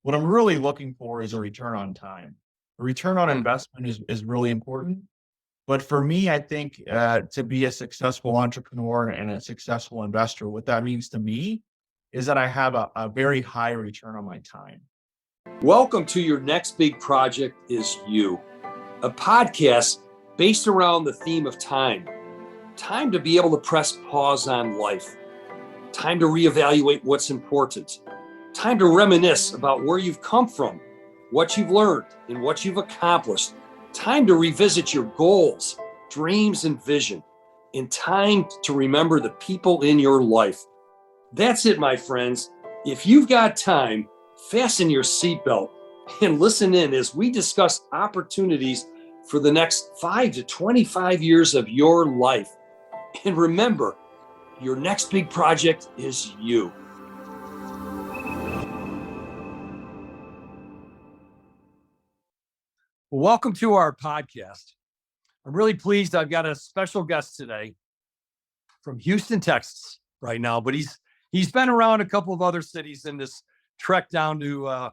what I'm really looking for is a return on time. A return on Mm. investment is really important. But for me, I think to be a successful entrepreneur and a successful investor, what that means to me is that I have a very high return on my time. Welcome to Your Next Big Project is You, a podcast based around the theme of time. Time to be able to press pause on life. Time to reevaluate what's important. Time to reminisce about where you've come from, what you've learned, and what you've accomplished. Time to revisit your goals, dreams, and vision. And time to remember the people in your life. That's it, my friends. If you've got time, fasten your seatbelt and listen in as we discuss opportunities for the next 5 to 25 years of your life. And remember, your next big project is you. Welcome to our podcast. I'm really pleased. I've got a special guest today from Houston, Texas right now, but he's been around a couple of other cities in this trek down to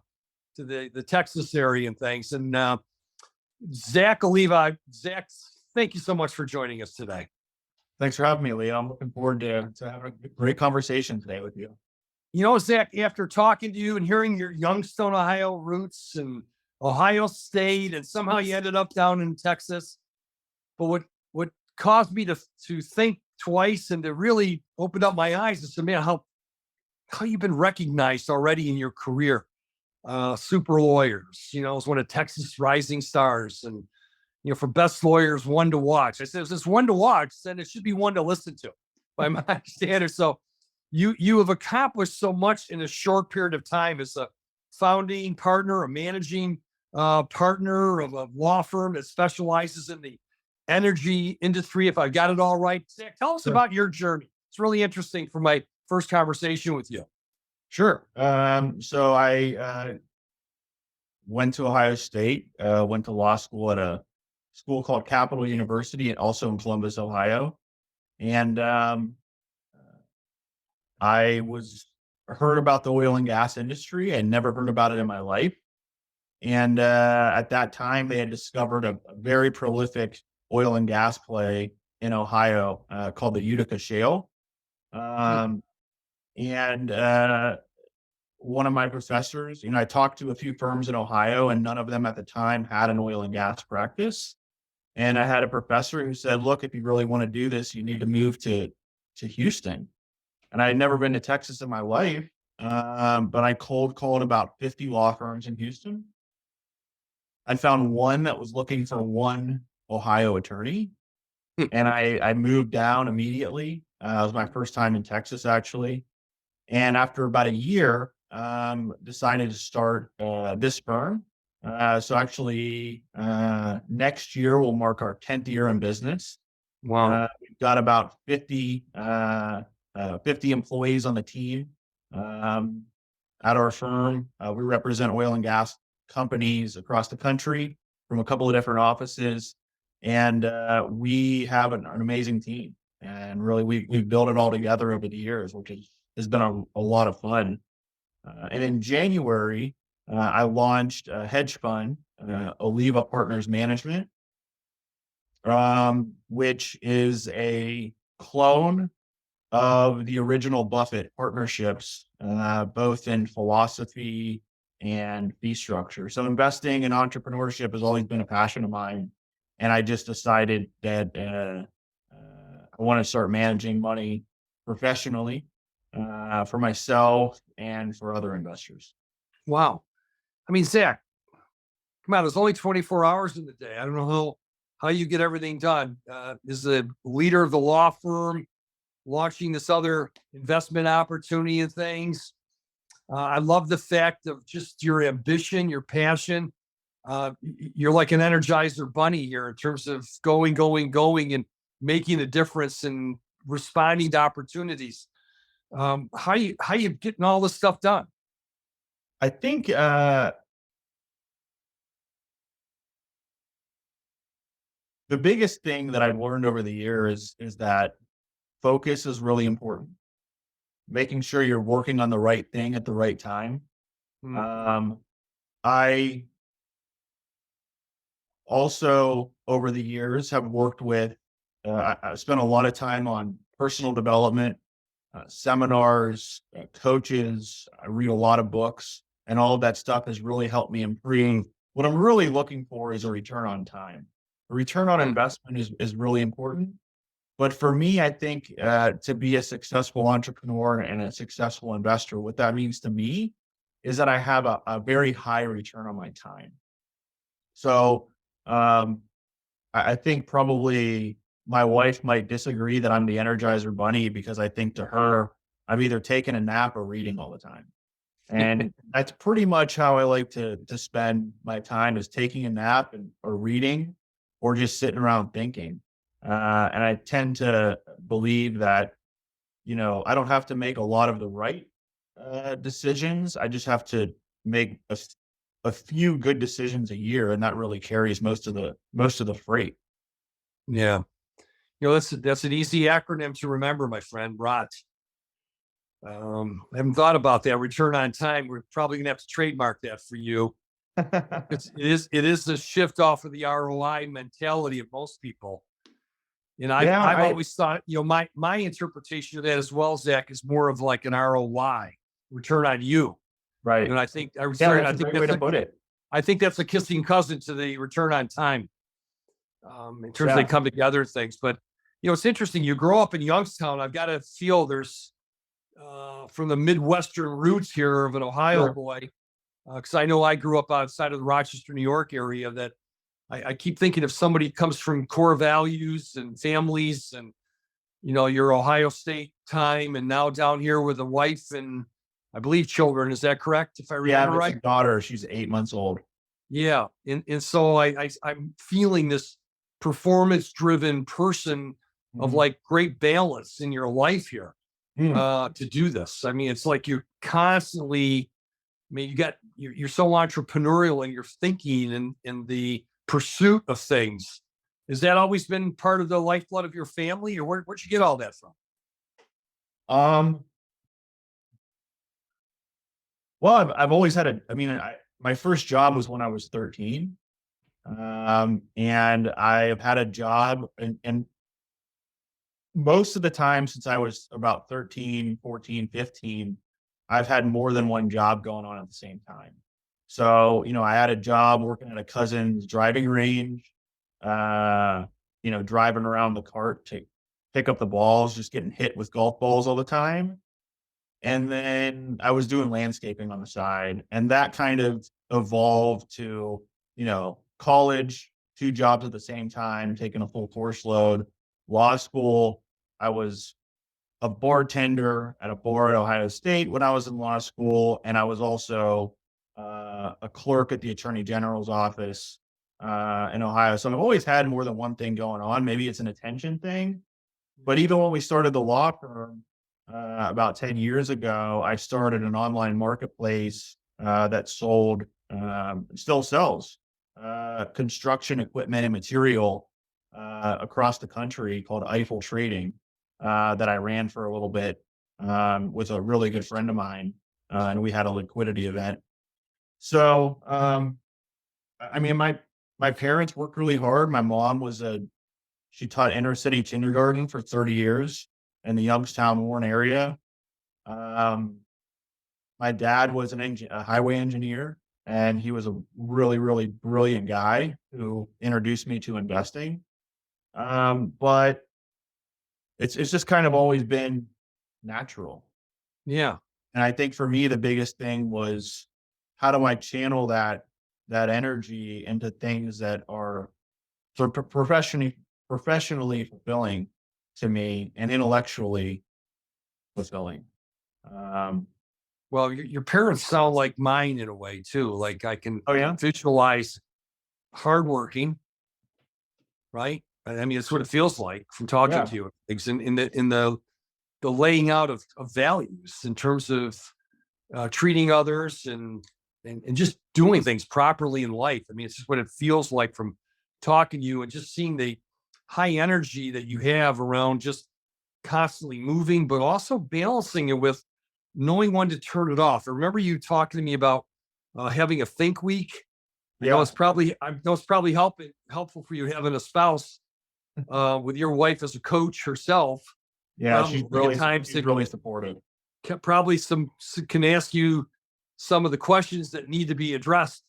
the Texas area and things. And Zack Oliva. Zack, thank you so much for joining us today. Thanks for having me, Leo. I'm looking forward to having a great conversation today with you. You know, Zack, after talking to you and hearing your Youngstown, Ohio roots and Ohio State, and somehow you ended up down in Texas. But what caused me to think twice and to really open up my eyes is to, man, how you've been recognized already in your career. Super Lawyers, is one of Texas rising stars, and for best lawyers, one to watch. I said, if it's one to watch, then it should be one to listen to, by my standards. So you have accomplished so much in a short period of time as a founding partner, a managing partner of a law firm that specializes in the energy industry, if I got it all right. Zack, tell us about your journey. It's really interesting for my first conversation with you. Sure. So I went to Ohio State, went to law school at a school called Capital University, and also in Columbus, Ohio. And I heard about the oil and gas industry. I never heard about it in my life. And at that time, they had discovered a very prolific oil and gas play in Ohio called the Utica Shale. And one of my professors, I talked to a few firms in Ohio, and none of them at the time had an oil and gas practice. And I had a professor who said, look, if you really want to do this, you need to move to Houston. And I had never been to Texas in my life, but I cold called about 50 law firms in Houston. I found one that was looking for one Ohio attorney. And I moved down immediately. It was my first time in Texas, actually. And after about a year, decided to start this firm. So actually, next year will mark our 10th year in business. Wow. We've got about 50 employees on the team. At our firm, we represent oil and gas companies across the country from a couple of different offices. And we have an amazing team. And really, we've built it all together over the years, which has been a lot of fun. And in January, I launched a hedge fund, Oliva Partners Management, which is a clone of the original Buffett partnerships, both in philosophy and fee structure. So investing and entrepreneurship has always been a passion of mine. And I just decided that I want to start managing money professionally for myself and for other investors. Wow. I mean, Zack, come on, there's only 24 hours in the day. I don't know how you get everything done. As the leader of the law firm, launching this other investment opportunity and things. I love the fact of just your ambition, your passion. You're like an Energizer bunny here in terms of going, and making a difference and responding to opportunities. How you getting all this stuff done? I think the biggest thing that I've learned over the years is that focus is really important. Making sure you're working on the right thing at the right time. Mm. Um, I also, over the years, have worked with, I spent a lot of time on personal development, seminars, coaches. I read a lot of books, and all of that stuff has really helped me improve. What I'm really looking for is a return on time. A return on Mm. investment is really important. But for me, I think to be a successful entrepreneur and a successful investor, what that means to me is that I have a very high return on my time. So um, I think probably my wife might disagree that I'm the Energizer Bunny because I think to her, I'm either taking a nap or reading all the time. And that's pretty much how I like to spend my time is taking a nap or reading or just sitting around thinking. And I tend to believe that, I don't have to make a lot of the right decisions. I just have to make a few good decisions a year, and that really carries most of the freight. Yeah. That's an easy acronym to remember, my friend. ROT. I haven't thought about that. Return on time. We're probably gonna have to trademark that for you. It is a shift off of the ROI mentality of most people. And I've Yeah, I've I always thought, my interpretation of that as well, Zach, is more of like an ROI, return on you. right. And I think I Yeah, return, that's I a think great way that's to a put it. I think that's a kissing cousin to the return on time. In terms of they Yeah. come together and things. But it's interesting. You grow up in Youngstown. I've got to feel there's from the Midwestern roots here of an Ohio Sure. boy, because I know I grew up outside of the Rochester, New York area. That I keep thinking if somebody comes from core values and families, and your Ohio State time, and now down here with a wife and I believe children. Is that correct? If I Yeah, I remember have a right? daughter, she's 8 months old. Yeah, and so I'm feeling this performance driven person of Mhm. like great balance in your life here Mm. to do this. I mean, it's like you're constantly. I mean, you're so entrepreneurial in your thinking and in the pursuit of things. Has that always been part of the lifeblood of your family, or where'd you get all that from? Um, well, I've always had I mean, my first job was when I was 13. And I've had a job and most of the time since I was about 13, 14, 15, I've had more than one job going on at the same time. So, I had a job working at a cousin's driving range, uh, driving around the cart to pick up the balls, just getting hit with golf balls all the time. And then I was doing landscaping on the side, and that kind of evolved to, college, 2 jobs at the same time, taking a full course load. Law school, I was a bartender at a bar at Ohio State when I was in law school, and I was also, a clerk at the attorney general's office, in Ohio. So I've always had more than one thing going on. Maybe it's an attention thing, but even when we started the law firm, about 10 years ago, I started an online marketplace, that still sells, construction equipment and material, across the country called Eiffel Trading, that I ran for a little bit, with a really good friend of mine, and we had a liquidity event. So, I mean, my parents worked really hard. My mom she taught inner city kindergarten for 30 years in the Youngstown, Warren area. Um, my dad was a highway engineer, and he was a really, really brilliant guy who introduced me to investing. But it's just kind of always been natural. Yeah, And I think for me, the biggest thing was how do I channel that energy into things that are professionally fulfilling to me and intellectually fulfilling. Um, well, your parents sound like mine in a way too. Like I can oh yeah, visualize hardworking, right? I mean, it's what it feels like from talking yeah, to you. Things in the laying out of values in terms of treating others and just doing things properly in life. I mean, it's just what it feels like from talking to you and just seeing the high energy that you have around just constantly moving, but also balancing it with knowing when to turn it off. I remember you talking to me about having a think week. Yeah. I know it's probably helpful for you having a spouse with your wife as a coach herself. Yeah. Probably at times She's really supportive. probably can ask you some of the questions that need to be addressed.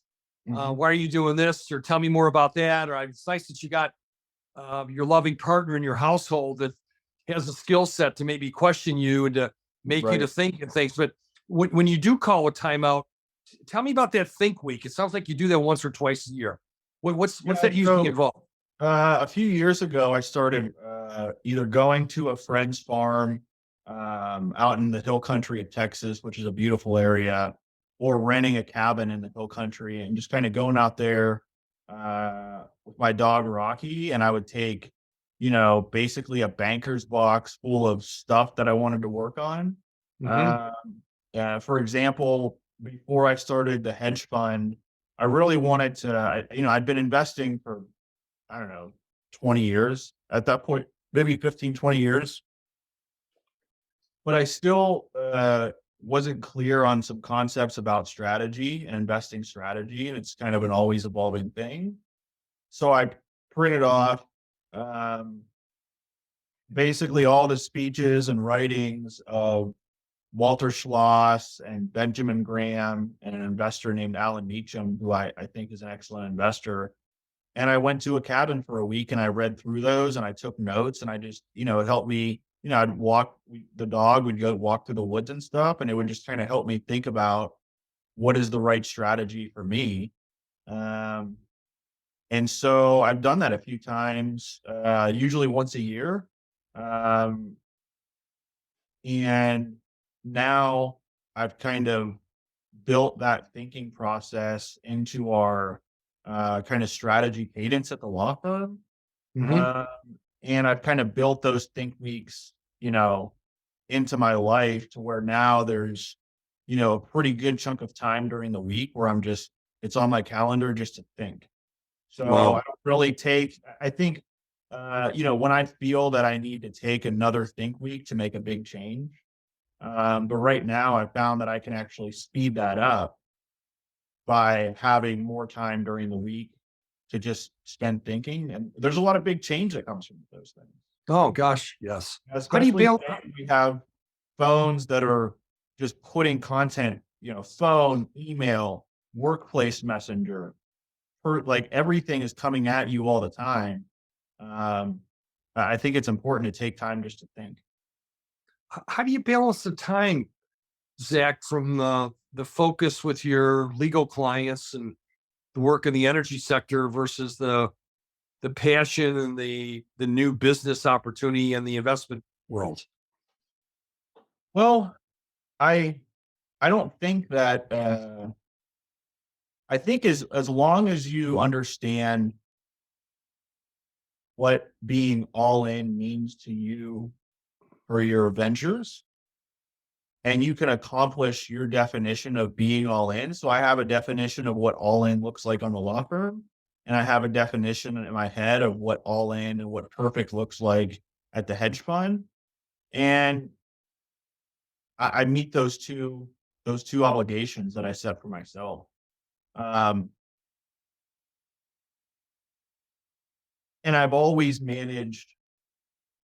Mhm. Why are you doing this? Or tell me more about that. Or it's nice that you got your loving partner in your household that has a skill set to maybe question you and to make you to Right. think and things. But when you do call a timeout, tell me about that think week. It sounds like you do that once or twice a year. What's Yeah. that usually So involve? a few years ago, I started either going to a friend's farm out in the hill country of Texas, which is a beautiful area, or renting a cabin in the hill country and just kind of going out there with my dog Rocky. And I would take, basically a banker's box full of stuff that I wanted to work on. Hmm. Um, for example, before I started the hedge fund, I really wanted to, I'd been investing for I don't know, 20 years at that point, maybe 15, 20 years. But I still wasn't clear on some concepts about strategy and investing strategy. And it's kind of an always evolving thing. So I printed off um, basically all the speeches and writings of Walter Schloss and Benjamin Graham and an investor named Alan Meacham, who I think is an excellent investor. And I went to a cabin for a week and I read through those and I took notes and I just, it helped me, I'd walk the dog, would go walk through the woods and stuff. And it would just kind of help me think about what is the right strategy for me. Um, and so I've done that a few times, usually once a year. Um, and now I've kind of built that thinking process into our kind of strategy cadence at the law firm. Hmm. Um, and I've kind of built those think weeks, into my life to where now there's, a pretty good chunk of time during the week where it's on my calendar just to think. So I Wow. don't really I think, when I feel that I need to take another think week to make a big change. But right now I found that I can actually speed that up by having more time during the week to just spend thinking. And there's a lot of big change that comes from those things, Oh gosh, yes. How do you especially balance? today. We have phones that are just putting content, phone, email, workplace messenger, like everything is coming at you all the time. Um, I think it's important to take time just to think. How do you balance the time, Zach, from the focus with your legal clients and the work in the energy sector versus the passion and the new business opportunity and the investment world? Well, I I don't think that I think as long as you understand what being all in means to you for your ventures, and you can accomplish your definition of being all in. So I have a definition of what all in looks like on the law firm, and I have a definition in my head of what all in and what perfect looks like at the hedge fund. And I meet those two obligations that I set for myself. Um, and I've always managed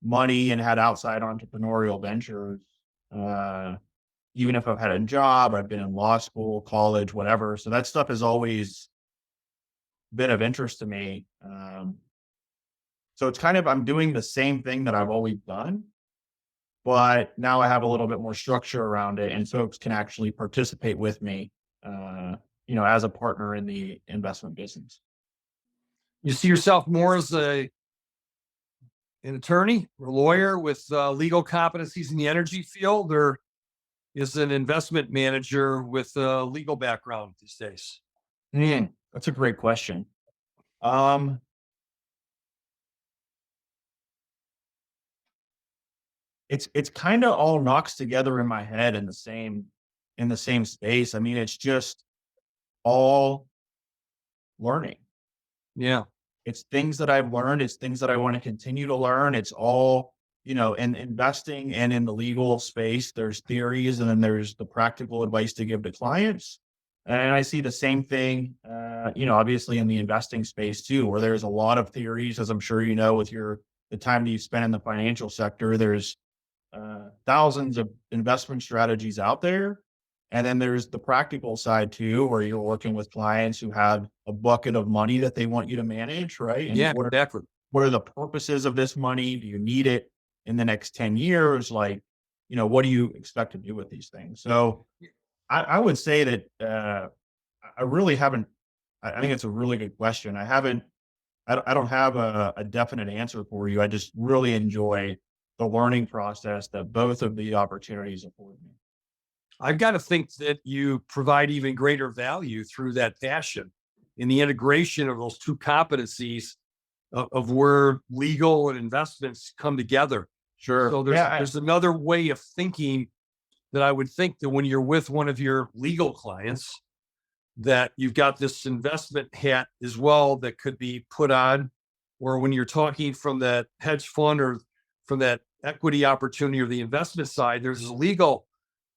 money and had outside entrepreneurial ventures. Uh, Even if I've had a job, I've been in law school, college, whatever. So that stuff has always been of interest to me. So it's kind of, I'm doing the same thing that I've always done, but now I have a little bit more structure around it and folks can actually participate with me, as a partner in the investment business. You see yourself more as an attorney or lawyer with legal competencies in the energy field, or is an investment manager with a legal background these days? That's a great question. Um, it's kind of all knocks together in my head in the same space. I mean, it's just all learning. Yeah. It's things that I've learned. It's things that I want to continue to learn. It's all, in investing and in the legal space, there's theories and then there's the practical advice to give to clients. And I see the same thing, obviously in the investing space too, where there's a lot of theories, as I'm sure you know, with the time that you spend in the financial sector. There's thousands of investment strategies out there. And then there's the practical side too, where you're working with clients who have a bucket of money that they want you to manage, right? And Yeah, exactly. what are the purposes of this money? Do you need it in the next 10 years? Like, what do you expect to do with these things? So I would say that I really haven't. I think it's a really good question. I don't have a definite answer for you. I just really enjoy the learning process that both of the opportunities afford me. I've got to think that you provide even greater value through that passion in the integration of those two competencies of where legal and investments come together. Sure. So there's another way of thinking that I would think that when you're with one of your legal clients, that you've got this investment hat as well that could be put on, or when you're talking from that hedge fund or from that equity opportunity or the investment side, there's a legal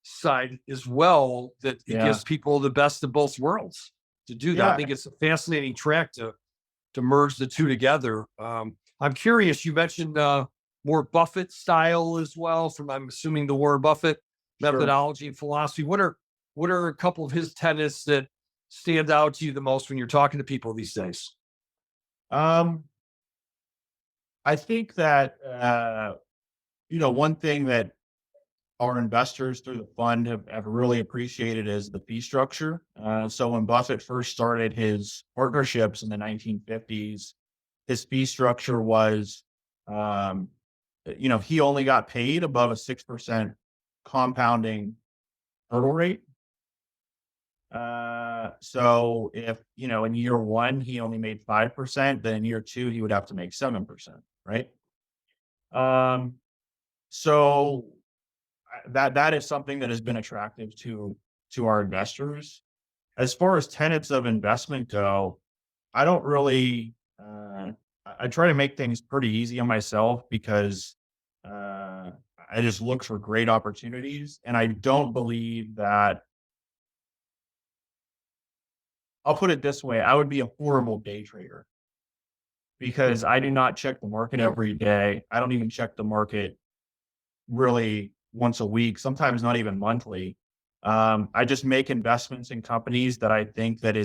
side as well that it Yeah. gives people the best of both worlds to do that. I Yeah. think it's a fascinating track to merge the two together. I'm curious. You mentioned more Buffett style as well, from I'm assuming the Warren Buffett Sure. methodology and philosophy. What are a couple of his tenets that stand out to you the most when you're talking to people these days? Um, I think that one thing that our investors through the fund have really appreciated is the fee structure. So when Buffett first started his partnerships in the 1950s, his fee structure was, he only got paid above a 6% compounding hurdle rate. So if, in year one, he only made 5%, then in year two, he would have to make 7%, right? Um, so that is something that has been attractive to our investors. As far as tenets of investment go, I don't really, I try to make things pretty easy on myself because, I just look for great opportunities. And I don't believe that, I'll put it this way, I would be a horrible day trader because I do not check the market every day. I don't even check the market really once a week, sometimes not even monthly. I just make investments in companies that I think that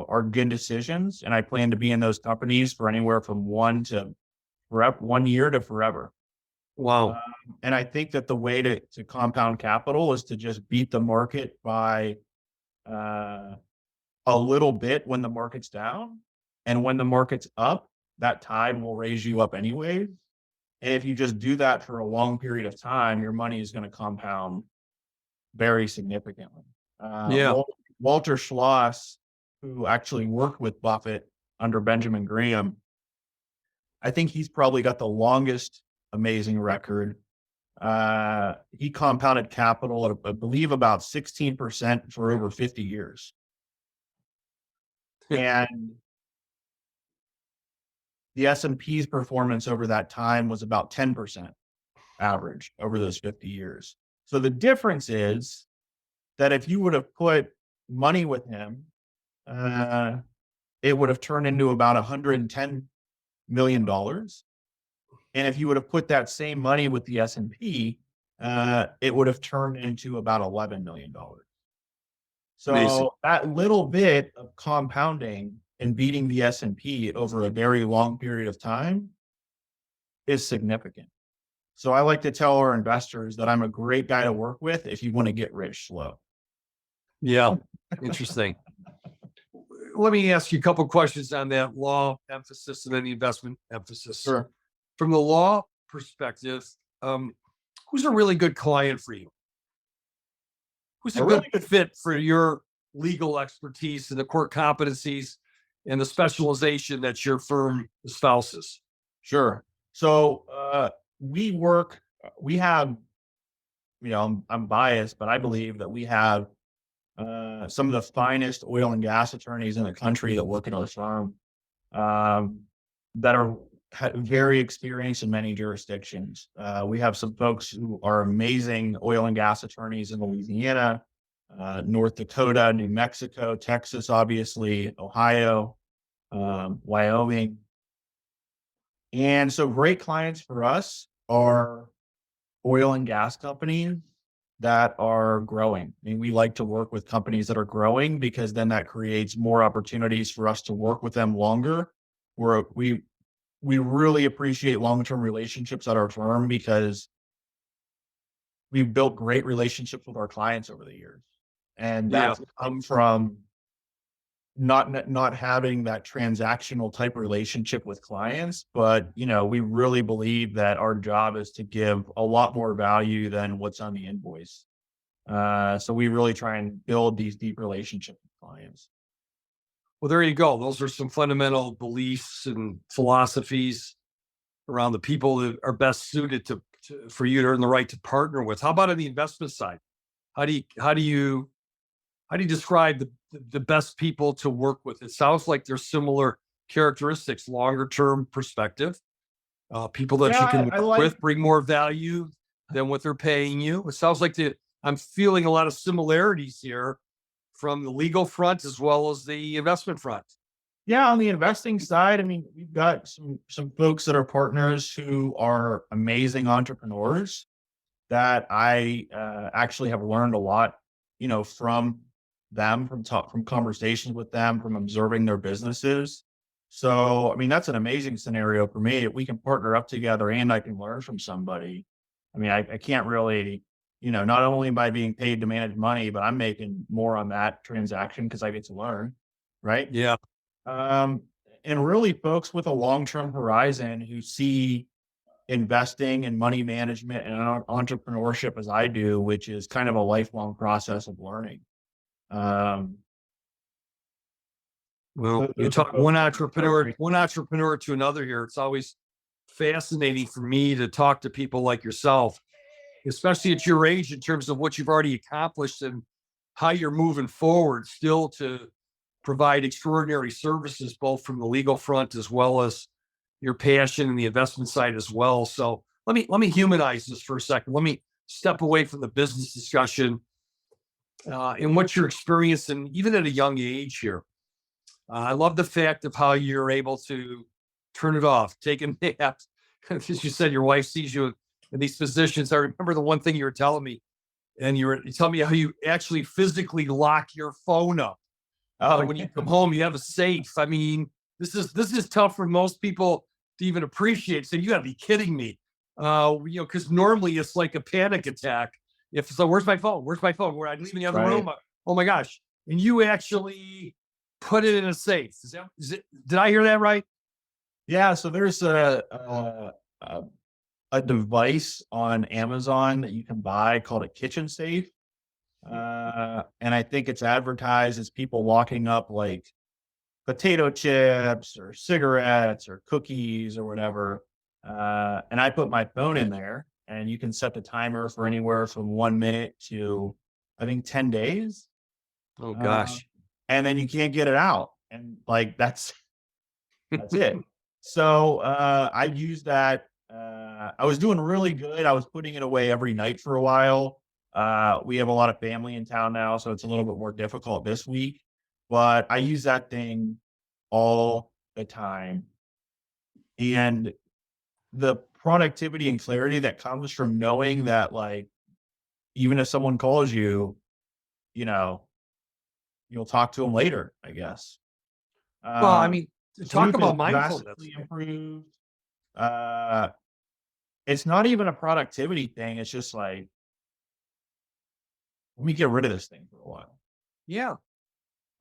are good decisions. And I plan to be in those companies for anywhere from 1 year to forever. Wow. And I think that the way to compound capital is to just beat the market by, uh, a little bit when the market's down. And when the market's up, that tide will raise you up anyways. And if you just do that for a long period of time, your money is going to compound very significantly. Yeah. Walter Schloss, who actually worked with Buffett under Benjamin Graham, I think he's probably got the longest amazing record. He compounded capital at, I believe, about 16% for over 50 years. And the S&P's performance over that time was about 10% average over those 50 years. So the difference is that if you would have put money with him, it would have turned into about $110 million. And if you would have put that same money with the S&P, it would have turned into about $11 million. Amazing. So that little bit of compounding and beating the S&P over a very long period of time is significant. So I like to tell our investors that I'm a great guy to work with if you want to get rich slow. Yeah. Interesting. Let me ask you a couple questions on that law emphasis and then the investment emphasis. Sure. From the law perspective, who's a really good client for you? Who's a really good fit for your legal expertise and the court competencies and the specialization that your firm espouses? Sure. So we have, I'm biased, but I believe that we have some of the finest oil and gas attorneys in the country that work in our firm, that are very experienced in many jurisdictions. We have some folks who are amazing oil and gas attorneys in Louisiana. North Dakota, New Mexico, Texas, obviously, Ohio, Wyoming. And so great clients for us are oil and gas companies that are growing. I mean, we like to work with companies that are growing because then that creates more opportunities for us to work with them longer. We really appreciate long-term relationships at our firm because we've built great relationships with our clients over the years. And Yeah. that's come from not having that transactional type relationship with clients, but we really believe that our job is to give a lot more value than what's on the invoice. So we really try and build these deep relationships with clients. Well, there you go. Those are some fundamental beliefs and philosophies around the people that are best suited for you to earn the right to partner with. How about on the investment side? How do you describe the best people to work with? It sounds like there's similar characteristics, longer term perspective, people that you Yeah, can I work like. with, bring more value than what they're paying you. It sounds like I'm feeling a lot of similarities here from the legal front as well as the investment front. Yeah, on the investing side, I mean, we've got some folks that are partners who are amazing entrepreneurs that I actually have learned a lot, from them, from conversations with them, from observing their businesses. So, I mean, that's an amazing scenario for me. If we can partner up together and I can learn from somebody. I mean, I can't really, not only am I being paid to manage money, but I'm making more on that transaction because I get to learn, right? Yeah. Um, and really folks with a long-term horizon who see investing and money management and entrepreneurship as I do, which is kind of a lifelong process of learning. Um, Well, you those are talk one folks that are entrepreneur, great. one entrepreneur to another here. It's always fascinating for me to talk to people like yourself, especially at your age, in terms of what you've already accomplished and how you're moving forward still to provide extraordinary services, both from the legal front as well as your passion and the investment side as well. So let me humanize this for a second. Let me step away from the business discussion and what you're experiencing, even at a young age here. I love the fact of how you're able to turn it off, take a nap. As you said, your wife sees you in these positions. I remember the one thing you were telling me, and you tell me how you actually physically lock your phone up. Oh, When you come home, you have a safe. I mean, this is tough for most people to even appreciate. So you got to be kidding me. Because normally it's like a panic attack. If so, where's my phone? Where's my phone? Where I leave in the other right. room? Oh my gosh! And you actually put it in a safe. Is it? Did I hear that right? Yeah. So there's a device on Amazon that you can buy called a kitchen safe. And I think it's advertised as people locking up like potato chips or cigarettes or cookies or whatever. And I put my phone in there and you can set the timer for anywhere from 1 minute to I think 10 days. Oh Uh, gosh. and then you can't get it out. And like that's it. So I used that. I was doing really good. I was putting it away every night for a while. We have a lot of family in town now, so it's a little bit more difficult this week. But I use that thing all the time. And the productivity and clarity that comes from knowing that, like, even if someone calls you, you know, you'll talk to them later, I guess. Well, I Uh, mean, talk Sleep is about mindfulness. drastically improved. Uh, it's not even a productivity thing. It's just like, let me get rid of this thing for a while. Yeah.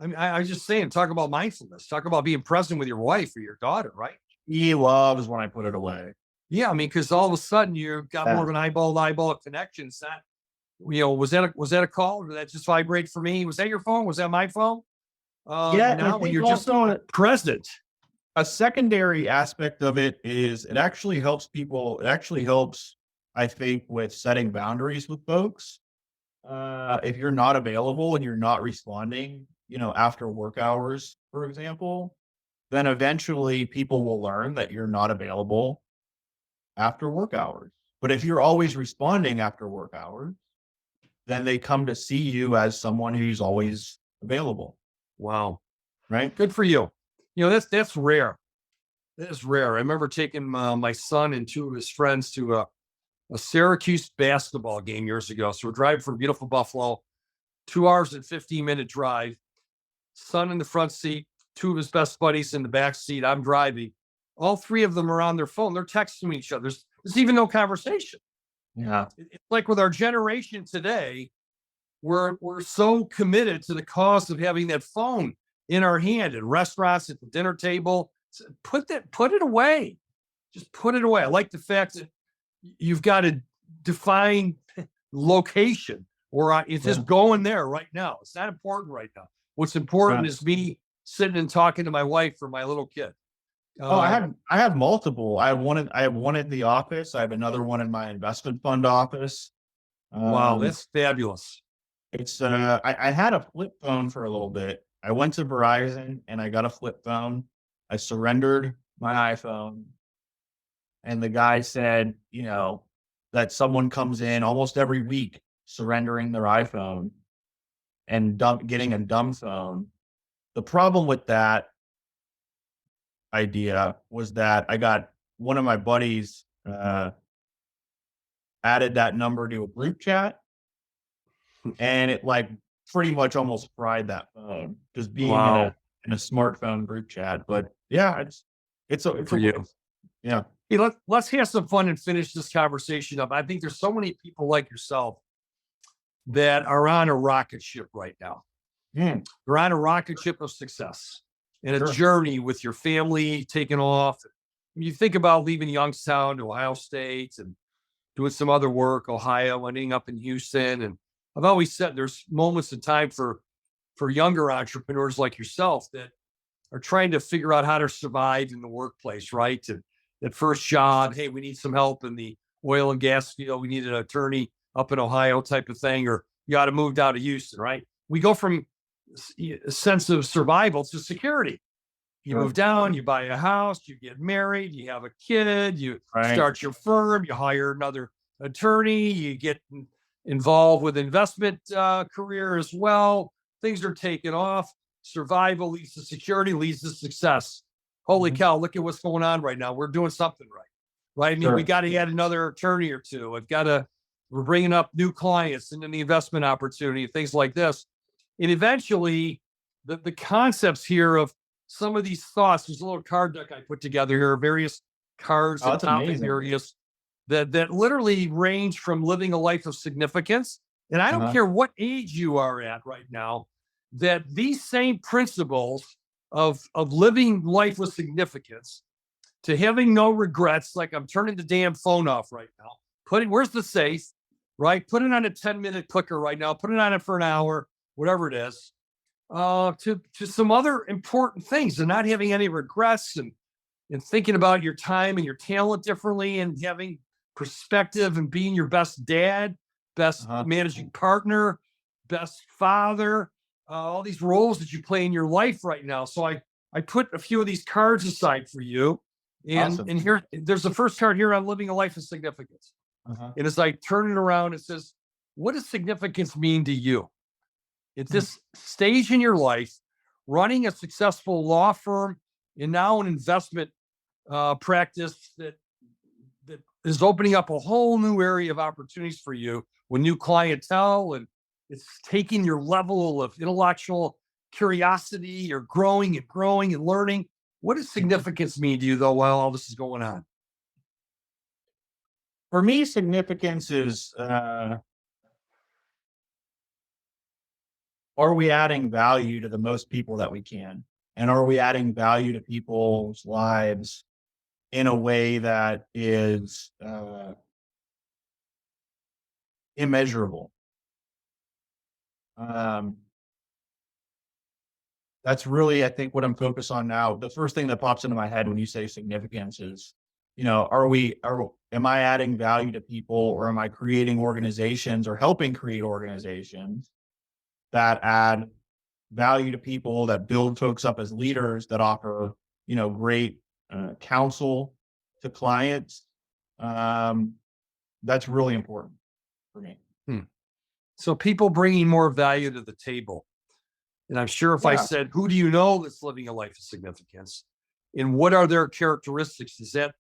I mean, I was just saying, talk about mindfulness. Talk about being present with your wife or your daughter, right? He loves when I put it away. Yeah, I mean, because all of a sudden you've got more Yeah. of an eyeball to eyeball connection. That was that a call or did that just vibrate for me? Was that your phone? Was that my phone? Yeah, and I Now when think you're just also present. a secondary aspect of it is it actually helps people. It actually helps, I think, with setting boundaries with folks. If you're not available and you're not responding, after work hours, for example, then eventually people will learn that you're not available after work hours. But if you're always responding after work hours, then they come to see you as someone who's always available, Wow. right? Good for you. That's rare. That is rare. I remember taking my son and two of his friends to a Syracuse basketball game years ago. So we're driving from beautiful Buffalo, 2 hours and 15-minute drive. Son in the front seat, two of his best buddies in the back seat. I'm driving. All three of them are on their phone. They're texting each other. There's even no conversation. Yeah. It's like with our generation today, we're so committed to the cause of having that phone in our hand in restaurants, at the dinner table. Put it away. Just put it away. I like the fact that you've got to define location, or it's Yeah. just going there right now. It's not important right now. What's important Right. is me sitting and talking to my wife or my little kid. Oh, I have multiple. I have one in the office. I have another one in my investment fund office. Wow, Um, that's fabulous. it's I had a flip phone for a little bit. I went to Verizon and I got a flip phone. I surrendered my iPhone, and the guy said, that someone comes in almost every week surrendering their iPhone and getting a dumb phone. The problem with that idea was that I got one of my buddies added that number to a group chat, and it like pretty much almost fried that phone just being in Wow, a smartphone group chat. But yeah, good it's for a you. yeah. Hey, let's have some fun and finish this conversation up. I think there's so many people like yourself that are on a rocket ship right now. Mm, You're on a rocket ship of success and a sure. journey with your family taking off. You think about leaving Youngstown to Ohio State and doing some other work, Ohio, ending up in Houston. And I've always said there's moments in time for younger entrepreneurs like yourself that are trying to figure out how to survive in the workplace, right? And that first job, hey, we need some help in the oil and gas field. We need an attorney up in Ohio type of thing, or you got to move down to Houston, right? We go from a sense of survival to security. You Sure. move down, you buy a house, you get married, you have a kid, you Right. start your firm, you hire another attorney, you get involved with investment career as well. Things are taken off. Survival leads to security, leads to success. Holy Mhm. cow, look at what's going on right now. We're doing something right. Right. I mean, we Sure. got to add another attorney or two. We're bringing up new clients into the investment opportunity, things like this. And eventually, the concepts here of some of these thoughts, there's a little card deck I put together here, various cards Oh, and that's topic amazing. areas that literally range from living a life of significance. And I don't Uh-huh. care what age you are at right now, that these same principles of living life with significance, to having no regrets, like I'm turning the damn phone off right now. Where's the safe? Right? Put it on a 10-minute clicker right now, put it on it for an hour, whatever it is. To some other important things, and not having any regrets, and thinking about your time and your talent differently, and having perspective, and being your best dad, best Uh-huh. managing partner, best father, all these roles that you play in your life right now. So I put a few of these cards aside for you. And Awesome. and here there's the first card here on living a life of significance. Uh-huh. And as I turn it around, it says, what does significance mean to you? At Mm. this stage in your life, running a successful law firm and now an investment practice that is opening up a whole new area of opportunities for you with new clientele, and it's taking your level of intellectual curiosity. You're growing and learning. What does significance mean to you, though, while all this is going on? For me, significance is are we adding value to the most people that we can? And are we adding value to people's lives in a way that is immeasurable? Um, that's really, I think, what I'm focused on now. The first thing that pops into my head when you say significance is, am I adding value to people, or am I creating organizations or helping create organizations that add value to people, that build folks up as leaders, that offer, great counsel to clients. That's really important for me. Hmm. So people bringing more value to the table. And I'm sure if I Yeah. said, who do you know that's living a life of significance? And what are their characteristics? Does that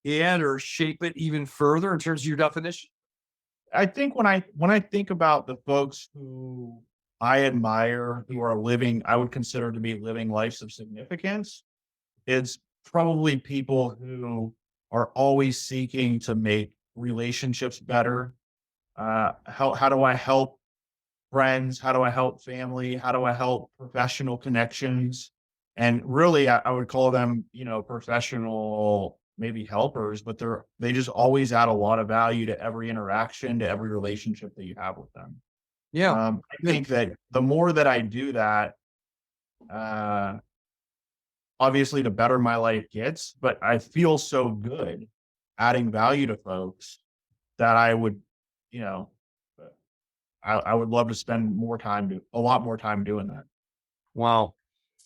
add or shape it even further in terms of your definition? I think when I think about the folks who I admire who are living, I would consider to be living lives of significance, it's probably people who are always seeking to make relationships better. How do I help friends? How do I help family? How do I help professional connections? And really, I would call them, professional, maybe helpers, but they just always add a lot of value to every interaction, to every relationship that you have with them. Yeah. I think that the more that I do that, uh, obviously, the better my life gets. But I feel so good adding value to folks that I would, you know, I would love to spend a lot more time doing that. Wow.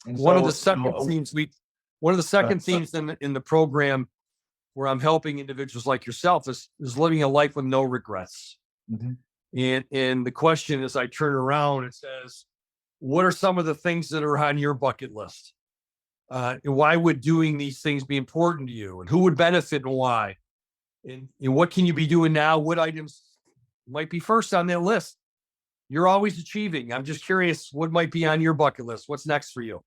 And One of the so, second themes one of the second uh, themes in the program where I'm helping individuals like yourself is living a life with no regrets. mhm. And the question is, I turn around, it says, what are some of the things that are on your bucket list? And why would doing these things be important to you? And who would benefit and why? And what can you be doing now? What items might be first on that list? You're always achieving. I'm just curious what might be on your bucket list. What's next for you?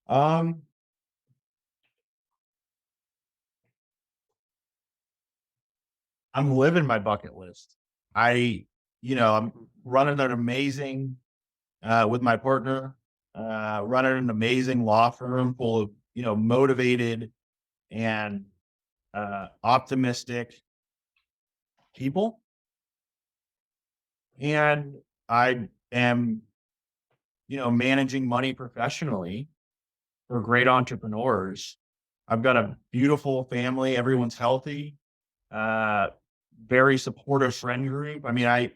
Um, I'm living my bucket list. I'm running an amazing with my partner, running an amazing law firm full of, motivated and optimistic people. And I am, managing money professionally for great entrepreneurs. I've got a beautiful family. Everyone's healthy, uh, very supportive friend group. I mean,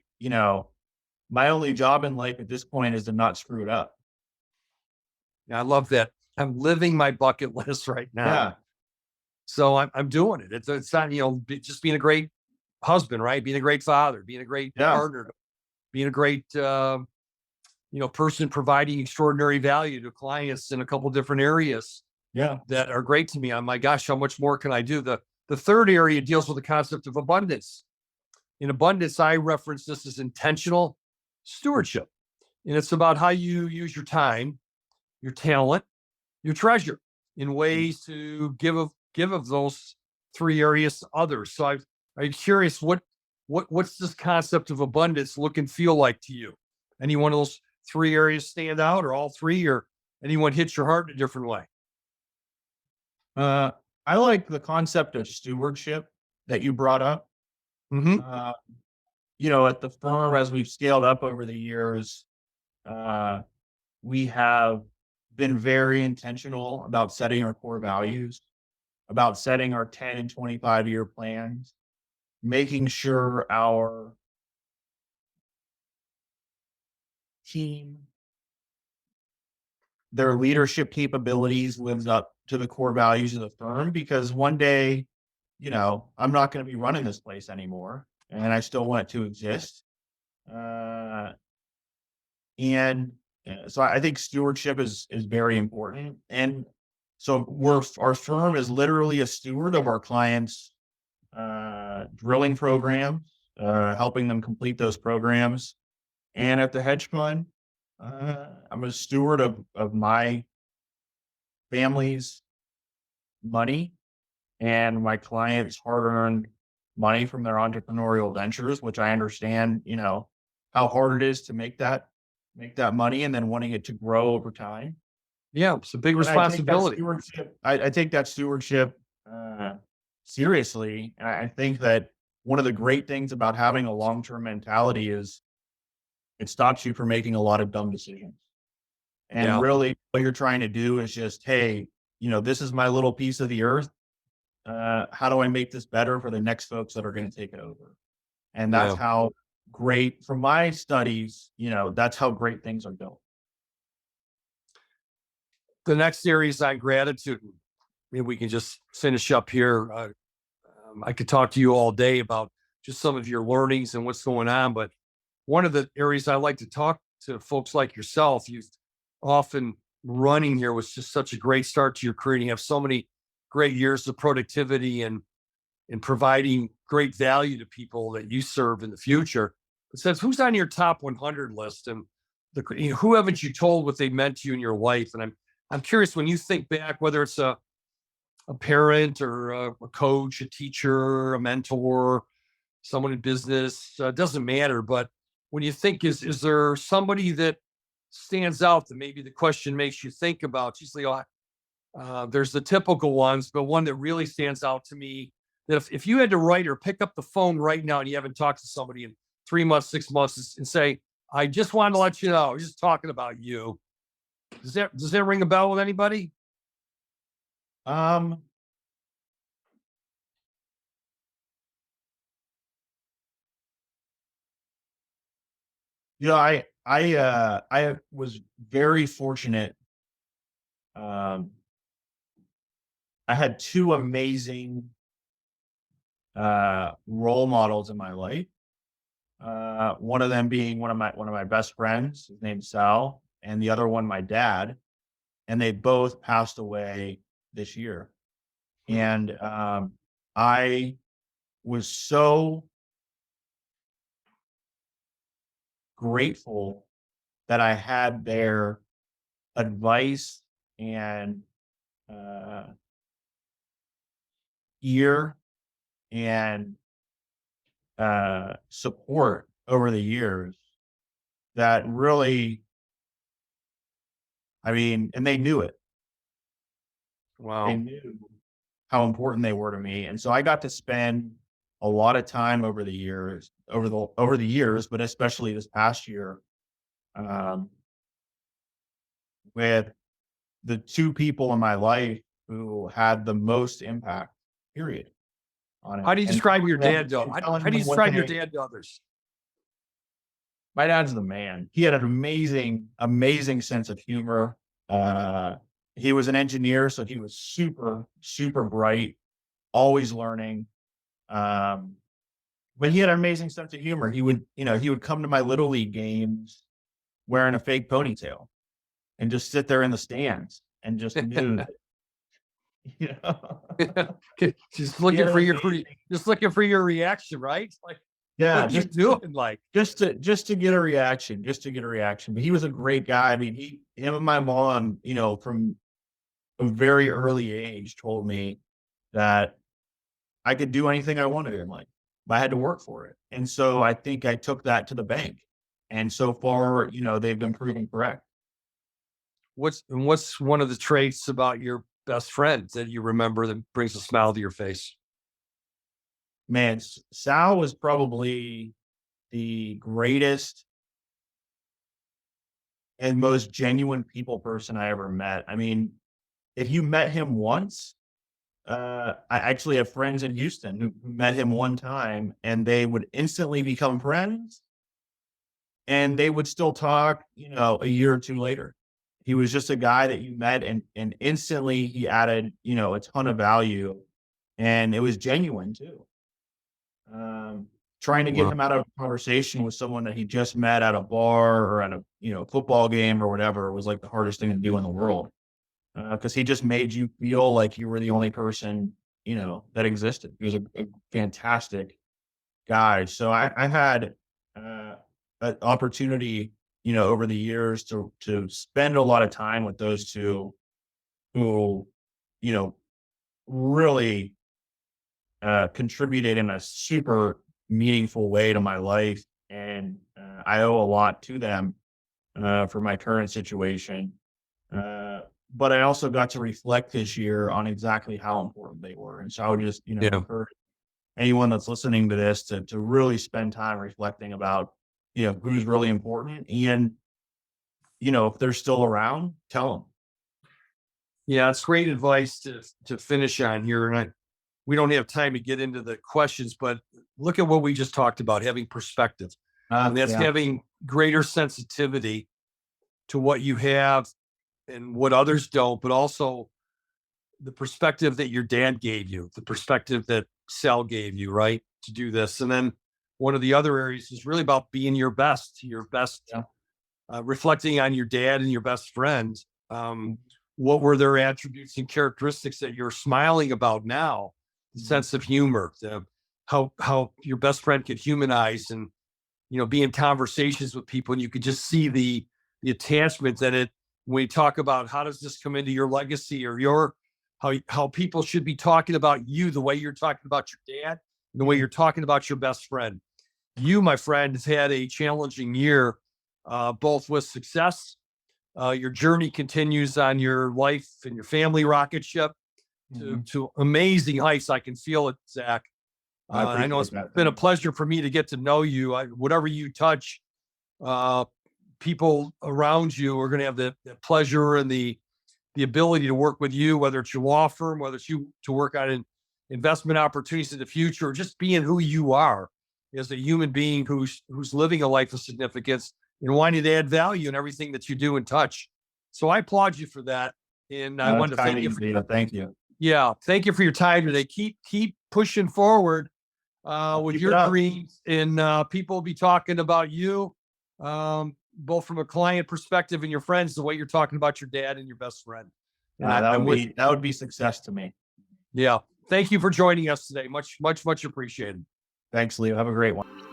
my only job in life at this point is to not screw it up. I love that. I'm living my bucket list right now. Yeah. So I'm doing it. It's not, just being a great husband, right? Being a great father, being a great Yeah. partner, being a great, person providing extraordinary value to clients in a couple different areas Yeah. that are great to me. Oh my gosh, how much more can I do? The third area deals with the concept of abundance. In abundance, I reference this as intentional stewardship. And it's about how you use your time, your talent, your treasure in ways to give of those three areas to others. So I'm curious, what's this concept of abundance look and feel like to you? Any one of those three areas stand out, or all three, or anyone hits your heart in a different way? Uh, I like the concept of stewardship that you brought up. Mm-hmm. Uh, at the firm, as we've scaled up over the years, uh, we have been very intentional about setting our core values, about setting our 10 and 25-year plans, making sure our team, their leadership capabilities lives up to the core values of the firm, because one day, I'm not going to be running this place anymore and I still want it to exist. Uh, and so I think stewardship is very important. And so our firm is literally a steward of our clients' drilling programs, helping them complete those programs. And at the hedge fund, I'm a steward of my family's money and my clients' hard-earned money from their entrepreneurial ventures, which I understand, how hard it is to make that money and then wanting it to grow over time. Yeah, it's a big And I take that responsibility. stewardship I take that stewardship, uh, seriously, and I think that one of the great things about having a long-term mentality is it stops you from making a lot of dumb decisions. And Yeah, really what you're trying to do is just, "Hey, this is my little piece of the earth. How do I make this better for the next folks that are gonna take it over?" And that's yeah. how great from my studies, that's how great things are built. The next series on gratitude. Maybe we can just finish up here. I could talk to you all day about just some of your learnings and what's going on. But one of the areas I like to talk to folks like yourself, you've often running here was just such a great start to your career. And you have so many great years of productivity and providing great value to people that you serve in the future. It says, who's on your top 100 list? And who haven't you told what they meant to you in your life? And I'm curious, when you think back, whether it's a parent or a coach, a teacher, a mentor, someone in business, doesn't matter. But when you think, is there somebody that stands out that maybe the question makes you think about? She's like, there's the typical ones, but one that really stands out to me, that if you had to write or pick up the phone right now and you haven't talked to somebody in 3 months, 6 months, and say, I just wanted to let you know, I was just talking about you. Does that ring a bell with anybody? Um, I was very fortunate. Um, I had two amazing role models in my life. One of them being one of my best friends. His name's Sal, and the other one, my dad. And they both passed away this year. And I was so grateful that I had their advice and uh, ear and support over the years that really, I mean, and they knew it. They Wow. knew how important they were to me. And so I got to spend a lot of time over the years, but especially this past year, um, with the two people in my life who had the most impact, period, on it. How do you And describe your telling them dad, though? and How telling do you them what describe your they dad to others? my dad's the man. He had an amazing, amazing sense of humor. Uh, he was an engineer, so he was super, super bright, always learning. Um, but he had an amazing sense of humor. He would come to my little league games wearing a fake ponytail and just sit there in the stands and just knew that, you know, just he had looking an for your amazing, just looking for your reaction, right? Like, yeah, what are you doing? Like, just to get a reaction, just to get a reaction. But he was a great guy. I mean, him and my mom, from a very early age, told me that I could do anything I wanted in life, but I had to work for it. And so I think I took that to the bank. And so far, they've been proven correct. what's one of the traits about your best friend that you remember that brings a smile to your face? Man, Sal was probably the greatest and most genuine people person I ever met. I mean, if you met him once, I actually have friends in Houston who met him one time and they would instantly become friends and they would still talk, a year or two later. He was just a guy that you met and instantly he added, a ton of value and it was genuine too. Um, Trying to get Wow. him out of a conversation with someone that he just met at a bar or at a, football game or whatever was like the hardest thing to do in the world. Because he just made you feel like you were the only person, that existed. He was a fantastic guy. So I had an opportunity, over the years to spend a lot of time with those two who, you know, really contributed in a super meaningful way to my life, and I owe a lot to them for my current situation. Uh, but I also got to reflect this year on exactly how important they were, and so I would just Yeah. encourage anyone that's listening to this to really spend time reflecting about who's really important, and if they're still around, tell them. Yeah, it's great advice to finish on here. And we don't have time to get into the questions, but look at what we just talked about, having perspective. And that's Yeah, having greater sensitivity to what you have and what others don't, but also the perspective that your dad gave you, the perspective that Sal gave you, right, to do this. And then one of the other areas is really about being your best, Yeah. Reflecting on your dad and your best friend. What were their attributes and characteristics that you're smiling about now? The sense of humor, how your best friend could humanize and, be in conversations with people, and you could just see the attachment that it, when you talk about how does this come into your legacy or how people should be talking about you, the way you're talking about your dad, and the way you're talking about your best friend. You, my friend, has had a challenging year, both with success. Your journey continues on your life and your family rocket ship to amazing heights. I can feel it, Zach. I know it's been a pleasure for me to get to know you. Whatever you touch, people around you are going to have the pleasure and the ability to work with you, whether it's your law firm, whether it's you to work on investment opportunities in the future, or just being who you are as a human being who's living a life of significance and wanting to add value in everything that you do and touch. So I applaud you for that. And I want to thank you. Thank you. Yeah. Thank you for your time today. Keep pushing forward with your dreams, and people will be talking about you, both from a client perspective and your friends, the way you're talking about your dad and your best friend. And that would be success to me. Yeah. Thank you for joining us today. Much, much, much appreciated. Thanks, Leo. Have a great one.